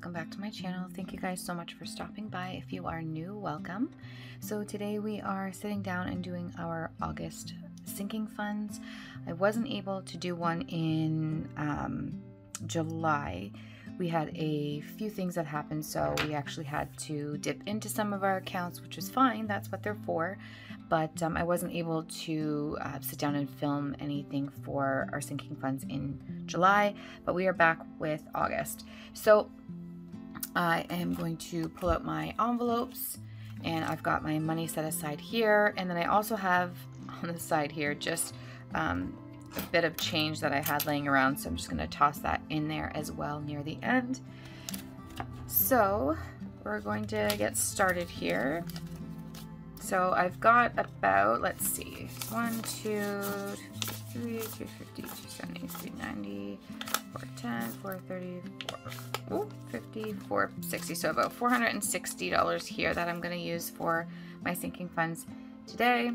welcome back to my channel. Thank you guys so much for stopping by. If you are new, welcome. So today we are sitting down and doing our August sinking funds. I wasn't able to do one in July. We had a few things that happened, so we actually had to dip into some of our accounts, which was fine. That's what they're for. But I wasn't able to sit down and film anything for our sinking funds in July, but we are back with August. So I am going to pull out my envelopes, and I've got my money set aside here, and then I also have on the side here just a bit of change that I had laying around, so I'm just going to toss that in there as well near the end. So we're going to get started here. So I've got about, let's see, 1, 2, 3, 350, 270, 390, 410, 430, 450, 460. So about $460 here that I'm going to use for my sinking funds today.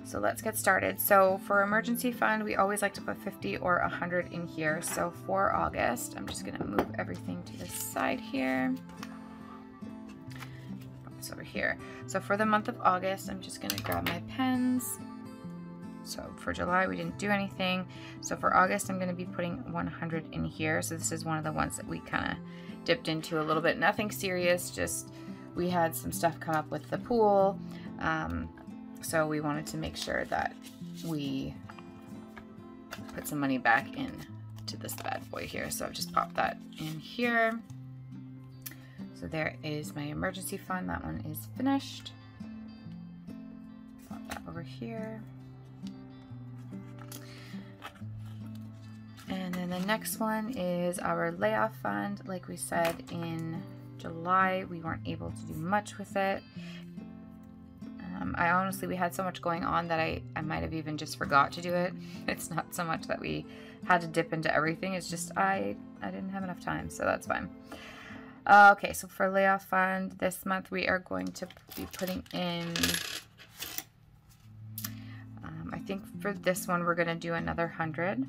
So let's get started. So for emergency fund, we always like to put 50 or 100 in here. So for August, I'm just going to move everything to the side here. Put this over here. So for the month of August, I'm just going to grab my pens. So for July, we didn't do anything. So for August, I'm going to be putting 100 in here. So this is one of the ones that we kind of dipped into a little bit. Nothing serious, just we had some stuff come up with the pool. So we wanted to make sure that we put some money back in to this bad boy here. So I've just popped that in here. So there is my emergency fund. That one is finished. Pop that over here. And then the next one is our layoff fund. Like we said in July, we weren't able to do much with it. I honestly, we had so much going on that I might have even just forgot to do it. It's not so much that we had to dip into everything. It's just I didn't have enough time, so that's fine. Okay, so for layoff fund this month, we are going to be putting in, I think for this one, we're going to do another 100.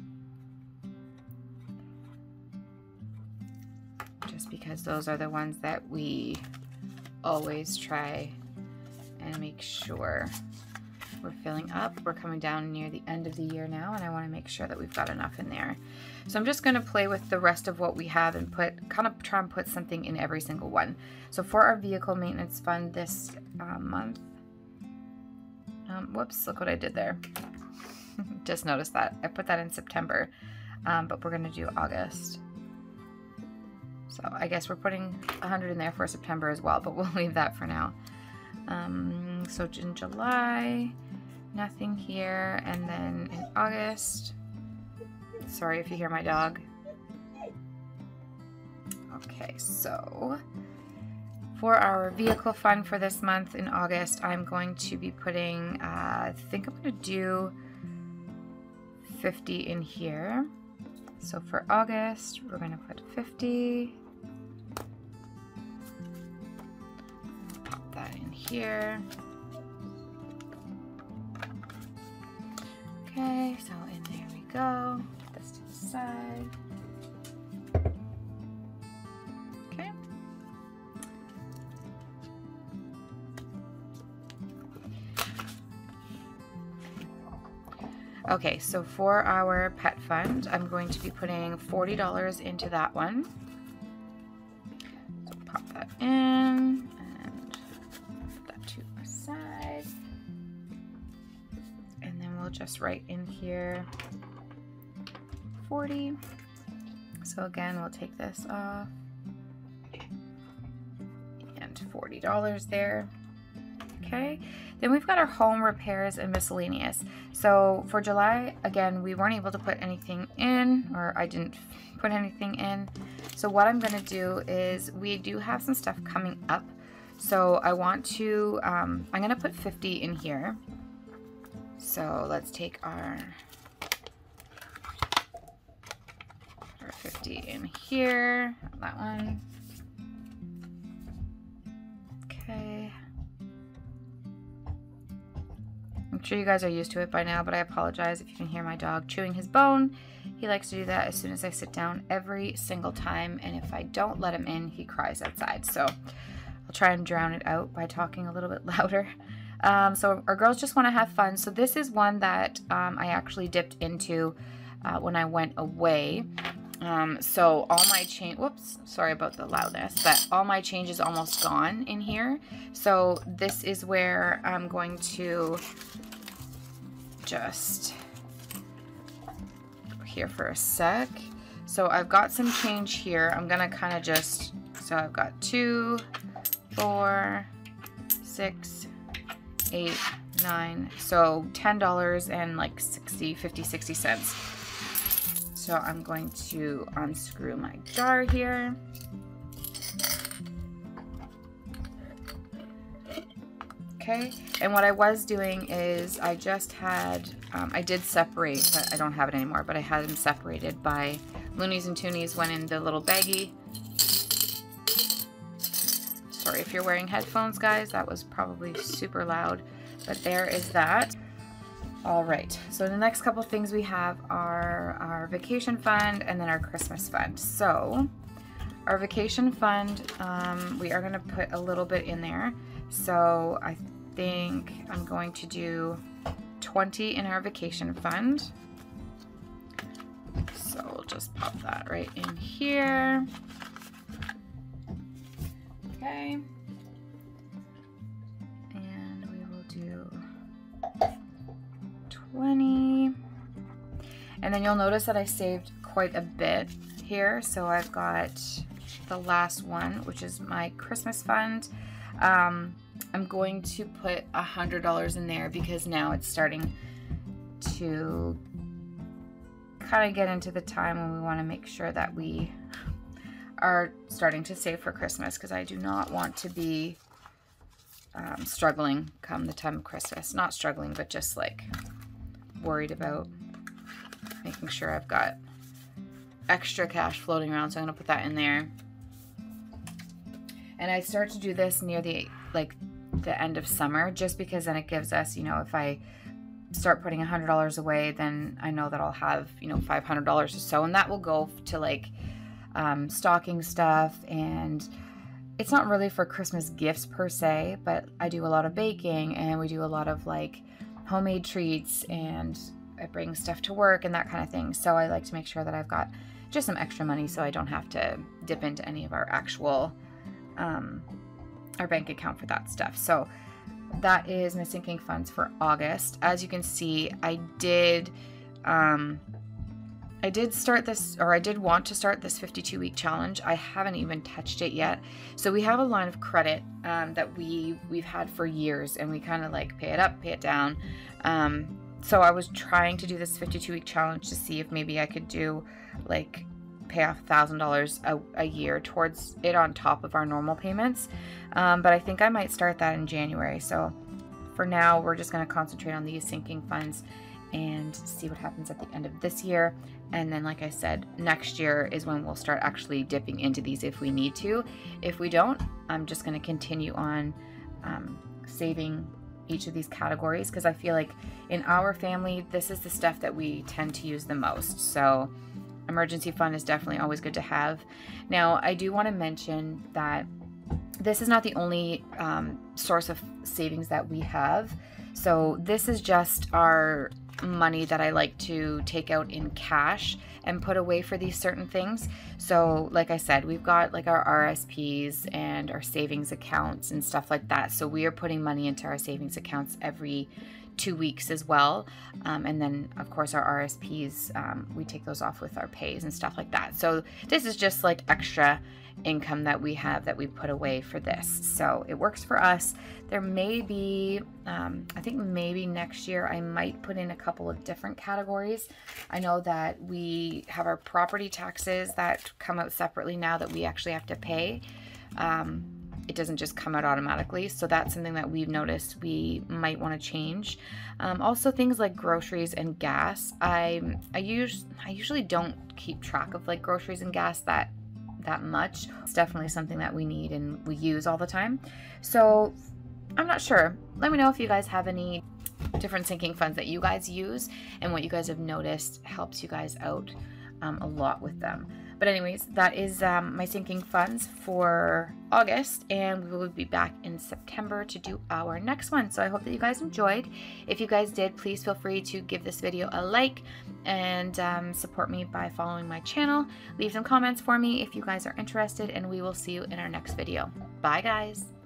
Just because those are the ones that we always try and make sure we're filling up. We're coming down near the end of the year now, and I want to make sure that we've got enough in there. So I'm just going to play with the rest of what we have and kind of try and put something in every single one. So for our vehicle maintenance fund this month, whoops, look what I did there. Just noticed that. I put that in September, but we're going to do August. So I guess we're putting 100 in there for September as well, but we'll leave that for now. So in July, nothing here, and then in August, sorry if you hear my dog. Okay, so for our vehicle fund for this month in August, I'm going to be putting, I think I'm going to do 50 in here. So for August, we're going to put 50. Pop that in here. Okay, so in there we go. Put this to the side. Okay. Okay, so for our pet fund, I'm going to be putting $40 into that one. So pop that in and put that to our side. And then we'll just write in here 40. So again, we'll take this off. And $40 there. Okay, then we've got our home repairs and miscellaneous. So for July, again, we weren't able to put anything in, or I didn't put anything in. So what I'm going to do is, we do have some stuff coming up. So I want to, I'm going to put 50 in here. So let's take our 50 in here, that one. Okay. I'm sure you guys are used to it by now, but I apologize if you can hear my dog chewing his bone. He likes to do that as soon as I sit down every single time, and if I don't let him in, he cries outside. So I'll try and drown it out by talking a little bit louder. So our girls just want to have fun. So this is one that I actually dipped into when I went away. So all my change, whoops, sorry about the loudness, but all my change is almost gone in here. So this is where I'm going to just here for a sec. So I've got some change here. I'm gonna kind of just, so I've got 2, 4, 6, 8, 9, so $10 and like 50-60 cents. So I'm going to unscrew my jar here. Okay, and what I was doing is I just had, I did separate, but I don't have it anymore, but I had them separated by Loonies and Toonies, went in the little baggie. Sorry if you're wearing headphones, guys, that was probably super loud, but there is that. All right, so the next couple things we have are our vacation fund and then our Christmas fund. So our vacation fund, we are gonna put a little bit in there. So I think I'm going to do 20 in our vacation fund. So we'll just pop that right in here. Okay. And we will do 20. And then you'll notice that I saved quite a bit here. So I've got the last one, which is my Christmas fund. I'm going to put $100 in there because now it's starting to kind of get into the time when we want to make sure that we are starting to save for Christmas, because I do not want to be struggling come the time of Christmas. Not struggling, but just like worried about making sure I've got extra cash floating around. So I'm going to put that in there. And I start to do this near the end of summer, just because then it gives us, you know, if I start putting $100 away, then I know that I'll have, you know, $500 or so, and that will go to like stocking stuff. And it's not really for Christmas gifts per se, but I do a lot of baking, and we do a lot of like homemade treats, and I bring stuff to work and that kind of thing. So I like to make sure that I've got just some extra money so I don't have to dip into any of our actual our bank account for that stuff. So that is my sinking funds for August. As you can see, I did start this, or I did want to start this 52-week challenge. I haven't even touched it yet. So we have a line of credit that we've had for years, and we kind of like pay it up, pay it down. So I was trying to do this 52-week challenge to see if maybe I could do like pay off $1,000 a year towards it on top of our normal payments. But I think I might start that in January. So for now, we're just going to concentrate on these sinking funds and see what happens at the end of this year. And then, like I said, next year is when we'll start actually dipping into these if we need to. If we don't, I'm just going to continue on saving each of these categories, because I feel like in our family, this is the stuff that we tend to use the most. So emergency fund is definitely always good to have. Now, I do want to mention that this is not the only source of savings that we have. So this is just our money that I like to take out in cash and put away for these certain things. So like I said, we've got like our RSPs and our savings accounts and stuff like that. So we are putting money into our savings accounts every 2 weeks as well. And then of course our RSPs, we take those off with our pays and stuff like that. So this is just like extra income that we have that we put away for this. So it works for us. There may be, I think maybe next year I might put in a couple of different categories. I know that we have our property taxes that come out separately now that we actually have to pay. It doesn't just come out automatically. So that's something that we've noticed we might want to change. Also things like groceries and gas. I usually don't keep track of like groceries and gas that much. It's definitely something that we need and we use all the time. So I'm not sure. Let me know if you guys have any different sinking funds that you guys use and what you guys have noticed helps you guys out a lot with them. But anyways, that is my sinking funds for August, and we will be back in September to do our next one. So I hope that you guys enjoyed. If you guys did, please feel free to give this video a like and support me by following my channel. Leave some comments for me if you guys are interested, and we will see you in our next video. Bye guys.